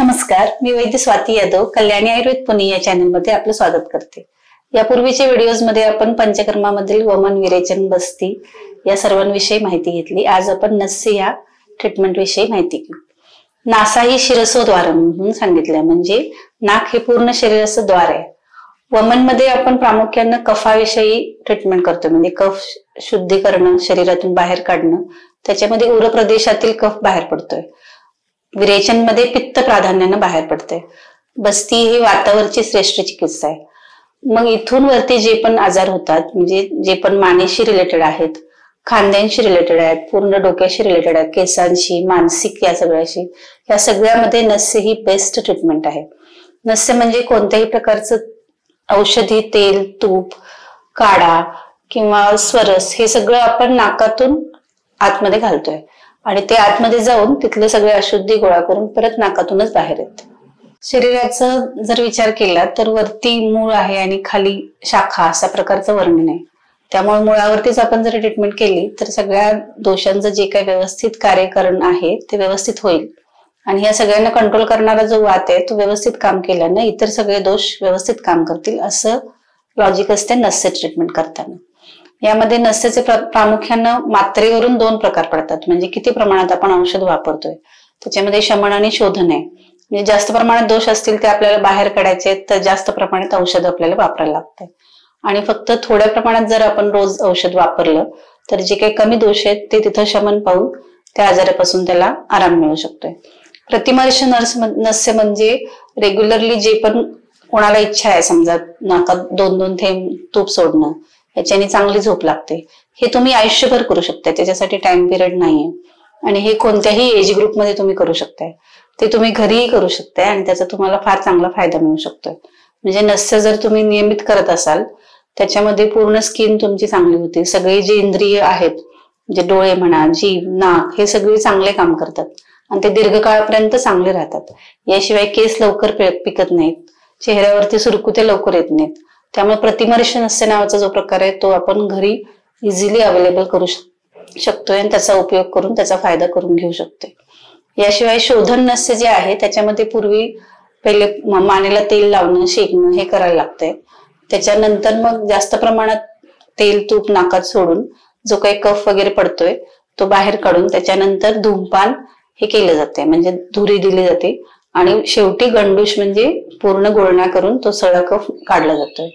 नमस्कार, मी वैद्य स्वाती यादव कल्याणी आयुर्वेद पुणे या चॅनलमध्ये आपलं स्वागत करते। यापूर्वीच्या व्हिडिओजमध्ये आपण पंचकर्मामधील वमन, विरेचन, बस्ती या सर्वांविषयी माहिती घेतली। आज आपण नस्य या ट्रीटमेंट विषयी माहिती घेऊ। नासा ही शिरसो द्वारम म्हणून सांगितलंय, म्हणजे नाक हे पूर्ण शरीराचं द्वार आहे। वमन मध्ये आपण प्रामुख्याने कफाविषयी ट्रीटमेंट करतो, म्हणजे कफ शुद्धीकरण, शरीरातून बाहेर काढणं, त्याच्यामध्ये उर प्रदेशातील कफ बाहेर पडतोय। विरेचन मध्ये पित्त प्राधान्याने बाहेर पडते। बस्ती ही वातावरची श्रेष्ठ चिकित्सा आहे। मग इथून वरती जे पण आजार होतात, म्हणजे जे पण मानेशी रिलेटेड आहेत, खांद्यांशी रिलेटेड आहेत, पूर्ण डोक्याशी रिलेटेड आहेत, केसांशी, मानसिक या सगळ्याशी, या सगळ्यामध्ये नस्य ही बेस्ट ट्रीटमेंट आहे। नस्य म्हणजे कोणत्याही प्रकारचं औषधी तेल, तूप, काढा किंवा स्वरस हे सगळं आपण नाकातून आतमध्ये घालतोय आणि ते आतमध्ये जाऊन तिथले सगळे अशुद्धी गोळा करून परत नाकातूनच बाहेर येते। शरीराचा जर विचार केला तर वरती मूळ आहे आणि खाली शाखा असा प्रकारचं वर्णन आहे। त्यामुळे मुळावरतीच आपण जर ट्रीटमेंट केली तर सगळ्या दोषांचं जे काही व्यवस्थित कार्यकरण आहे ते व्यवस्थित होईल आणि या सगळ्यांना कंट्रोल करणारा जो वात आहे तो व्यवस्थित काम केल्याने इतर सगळे दोष व्यवस्थित काम करतील, असं लॉजिक असते नस्य ट्रीटमेंट करताना। यामध्ये नस्यचे प्रामुख्यानं मात्रेवरून दोन प्रकार पडतात, म्हणजे किती प्रमाणात आपण औषध वापरतोय त्याच्यामध्ये शमन आणि शोधन आहे। म्हणजे जास्त प्रमाणात दोष असतील ते आपल्याला बाहेर काढायचे तर जास्त प्रमाणात औषध आपल्याला वापरायला लागतंय, आणि फक्त थोड्या प्रमाणात जर आपण रोज औषध वापरलं तर जे काही कमी दोष आहेत ते तिथं शमन पाहून त्या आजारापासून त्याला आराम मिळू शकतोय। प्रतिमर्श नस्य म्हणजे रेग्युलरली जे पण कोणाला इच्छा आहे, समजा नाकात 2-2 थेंब तूप सोडणं, याच्याने चांगली झोप लागते, हे तुम्ही आयुष्यभर करू शकताय, त्याच्यासाठी टाइम पिरियड नाहीये आणि हे कोणत्याही एज ग्रुप मध्ये तुम्ही करू शकताय। ते तुम्ही घरीही करू शकताय आणि त्याचा तुम्हाला फार चांगला फायदा मिळू शकतोय। म्हणजे नस्य जर तुम्ही नियमित करत असाल त्याच्यामध्ये पूर्ण स्किन तुमची चांगली होते, सगळे जे इंद्रिय आहेत, म्हणजे डोळे म्हणा, जीभ, नाक, हे सगळे चांगले काम करतात आणि ते दीर्घकाळापर्यंत चांगले राहतात। याशिवाय केस लवकर पिकत नाहीत, चेहऱ्यावरती सुरकुते लवकर येत नाहीत। त्यामुळे प्रतिमर्श नस्य नावाचा जो प्रकार आहे तो आपण घरी इझिली अवेलेबल करू शकतोय आणि त्याचा उपयोग करून त्याचा फायदा करून घेऊ शकतोय। याशिवाय शोधन नस्य जे आहे त्याच्यामध्ये पूर्वी पहिले मानेला तेल लावणं, शेकणं हे करायला लागतंय। त्याच्यानंतर मग जास्त प्रमाणात तेल, तूप नाकात सोडून जो काही कफ वगैरे पडतोय तो बाहेर काढून त्याच्यानंतर धूमपान हे केलं जाते, म्हणजे धुरी दिली जाते आणि शेवटी गंडूश म्हणजे पूर्ण गुळण्या करून तो सगळा कफ काढला जातोय।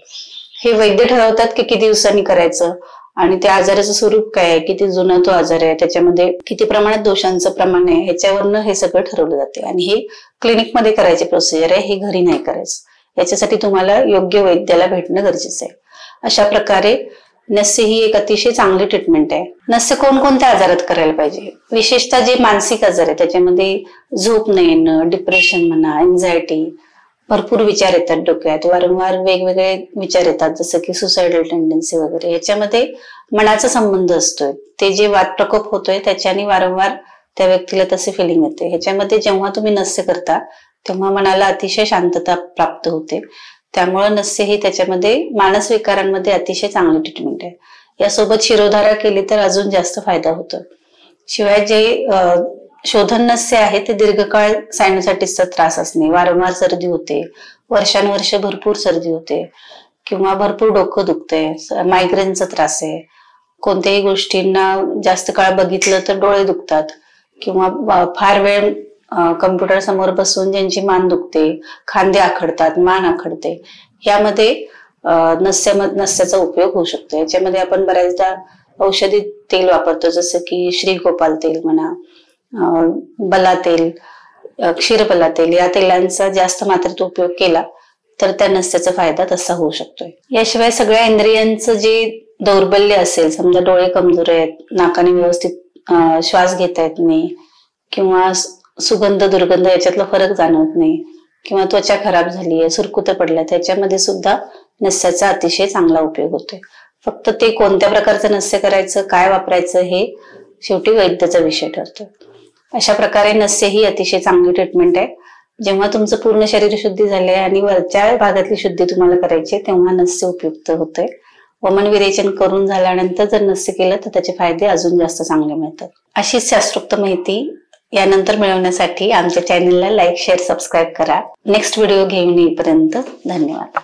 हे वैद्य ठरवतात की किती दिवसांनी करायचं आणि त्या आजाराचं स्वरूप काय आहे, किती जुना तो आजार आहे, त्याच्यामध्ये किती प्रमाणात दोषांचं प्रमाण आहे, ह्याच्यावरनं हे सगळं ठरवलं जाते आणि हे क्लिनिकमध्ये करायची प्रोसिजर आहे, हे घरी नाही करायचं। याच्यासाठी तुम्हाला योग्य वैद्याला भेटणं गरजेचं आहे। अशा प्रकारे नस्य ही एक अतिशय चांगली ट्रीटमेंट आहे। नस्य कोणकोणत्या आजारात करायला पाहिजे, विशेषतः जे मानसिक आजार आहे त्याच्यामध्ये झोप न येणं, डिप्रेशन म्हणा, एन्झायटी, भरपूर विचार येतात डोक्यात, वारंवार वेगवेगळे विचार येतात, जसं की सुसायडल टेंडन्सी वगैरे, याच्यामध्ये मनाचा संबंध असतोय। ते जे वात प्रकोप होतोय त्याच्याने वारंवार त्या व्यक्तीला तसे फिलिंग येते। ह्याच्यामध्ये जेव्हा तुम्ही नस्य करता तेव्हा मनाला अतिशय शांतता प्राप्त होते। त्यामुळे नस्य ही त्याच्यामध्ये मानस विकारांमध्ये अतिशय चांगली ट्रीटमेंट आहे। यासोबत शिरोधारा केली तर अजून जास्त फायदा होतो। शिवाय जे शोधन नस्य आहे ते दीर्घकाळ सायनोसायटिसचा त्रास असणे, वारंवार सर्दी होते, वर्षानुवर्ष भरपूर सर्दी होते किंवा भरपूर डोकं दुखते, मायग्रेनचा त्रास आहे, कोणत्याही गोष्टींना जास्त काळ बघितलं तर डोळे दुखतात किंवा फार वेळ कम्प्युटर समोर बसून ज्यांची मान दुखते, खांदे आखडतात, मान आखडते, यामध्ये नस्याचा उपयोग होऊ शकतो। याच्यामध्ये आपण बऱ्याचदा औषधी तेल वापरतो, जसं की श्रीगोपाल तेल म्हणा, बला तेल, क्षीरबला तेल, या तेलांचा जास्त मात्रेत उपयोग केला तर त्या नस्याचा फायदा तसा होऊ शकतोय। याशिवाय सगळ्या इंद्रियांचं जे दौर्बल्य असेल, समजा डोळे कमजोर आहेत, नाकाने व्यवस्थित श्वास घेता येत नाही किंवा सुगंध दुर्गंध याच्यातला फरक जाणवत नाही किंवा त्वचा खराब झाली आहे, सुरकुत्या पडल्या, त्याच्यामध्ये सुद्धा नस्याचा अतिशय चांगला उपयोग होतोय। फक्त ते कोणत्या प्रकारचं नस्य करायचं, काय वापरायचं हे शेवटी वैद्याचा विषय ठरतो। अशा प्रकारे नस्य ही अतिशय चांगली ट्रीटमेंट आहे। जेव्हा तुमचं पूर्ण शरीर शुद्धी झाले आणि वरच्या भागातली शुद्धी तुम्हाला करायची तेव्हा नस्य उपयुक्त होते। वमन विरेचन करून झाल्यानंतर जर नस्य केलं तर त्याचे फायदे अजून जास्त चांगले मिळतात। अशीच शास्त्रोक्त माहिती यानंतर मिळवण्यासाठी आमच्या चॅनलला लाईक, शेअर, सबस्क्राईब करा. नेक्स्ट व्हिडिओ घेऊन येईपर्यंत धन्यवाद.